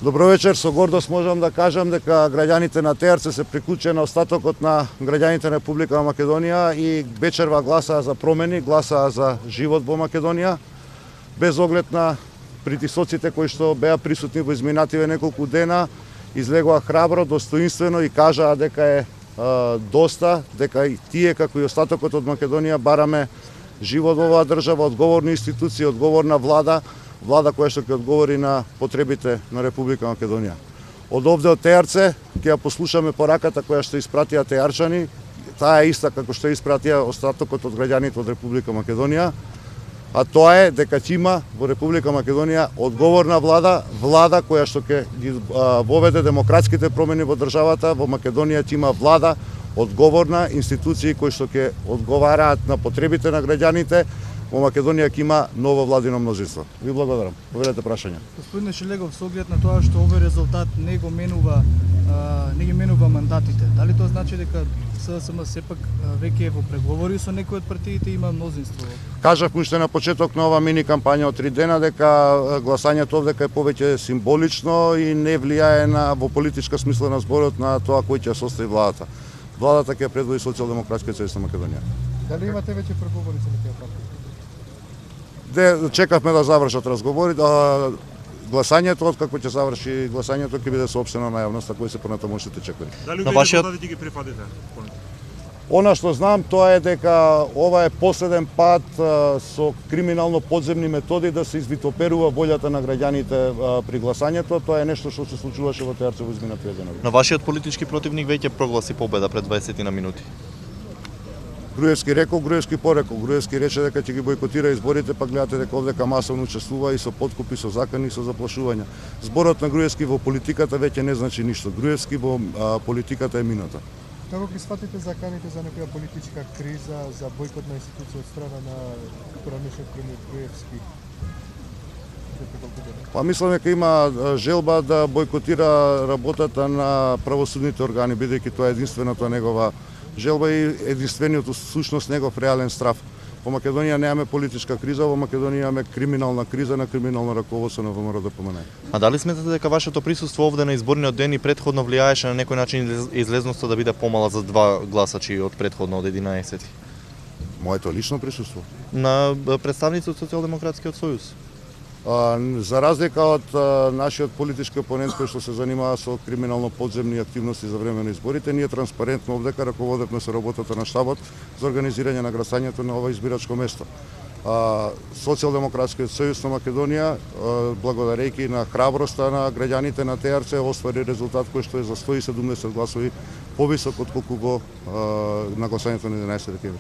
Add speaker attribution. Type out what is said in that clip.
Speaker 1: Добро вечер, со гордост можам да кажам дека граѓаните на ТРЦ се приклучени на остатокот на граѓаните на Република Македонија и вечерва гласаа за промени, гласаа за живот во Македонија, без оглед на притисоците кои што беа присутни во изминативе неколку дена, излегоа храбро, достоинствено и кажаа дека е доста, дека и тие како и остатокот од Македонија бараме живот во оваа држава, одговорни институции, одговорна влада, влада која што ќе одговори на потребите на Република Македонија. Од овде од ТРЦ ќе ја послушаме пораката која што испратија теарчани, таа е иста како што испратија остатокот од граѓаните од Република Македонија, а тоа е дека ќе има во Република Македонија одговорна влада, влада која што ќе ги воведе демократските промени во државата, во Македонија ќе има влада одговорна, институции кои што ќе одговараат на потребите на граѓаните. Во Македонија ќе има ново владино мнозинство. Ви благодарам. Поверете прашања.
Speaker 2: Господине Шилегов, со оглед на тоа што овој резултат не ги менува мандатите, дали тоа значи дека СДСМ сепак веќе е во преговори со некои од партиите, има мнозинство?
Speaker 1: Кажав уште на почеток на ова мини кампања од 3 дена дека гласањето овде е повеќе символично и не влијае во политичка смисла на зборот на тоа кој ќе состави владата. Владата ќе предводи Социјалдемократска целесна Македонија.
Speaker 2: Дали имате веќе преговори со некои партии?
Speaker 1: Чекавме да завршат разговори, гласањето, откако ќе заврши гласањето, ќе биде соопштено на јавноста кои се понатамошните чекори.
Speaker 3: Дали увидите ги прифатите?
Speaker 1: Она што знам тоа е дека ова е последен пат со криминално подземни методи да се извитоперува волјата на граѓаните при гласањето. Тоа е нешто што се случуваше во ТРЦ во изминатите денови.
Speaker 4: Но вашиот политички противник веќе прогласи победа пред 20 на минути.
Speaker 1: Груевски рекол, Груевски порекол. Груевски рече дека ќе ги бойкотира изборите, па гледате дека овдека масовно учествува и со подкупи, со закани, и со заплашувања. Зборот на Груевски во политиката веќе не значи ништо. Груевски во политиката е мината.
Speaker 2: Како ги сватите заканите за некоја политичка криза, за бойкот на институција од страна на поранешниот премиер Груевски?
Speaker 1: Па мислам дека има желба да бойкотира работата на правосудните органи, бидејќи тоа е единствената негова желба и единствениот сушност негов реален страв. Во Македонија немаме политичка криза, во Македонија имаме криминална криза на криминално раководство на ВМРО ДПМН.
Speaker 4: А дали сметате дека вашето присуство овде на изборниот ден и претходно влијаеше на некој начин излезноста да биде помала за 2 гласачи од претходно од 11?
Speaker 1: Моето лично присуство.
Speaker 4: На представници од Социјалдемократскиот сојуз?
Speaker 1: За разлика од нашиот политички опонент кој што се занимава со криминално подземни активности за време на изборите, ние транспарентно овдека раководевме со работата на штабот за организирање на гласањето на ова избирачко место. Социјалдемократскиот сојуз на Македонија, благодарејќи на храброста на граѓаните на ТРЦ, оствари резултат кој што е за 170 гласови повисок од колку го на гласањето на 11 декември.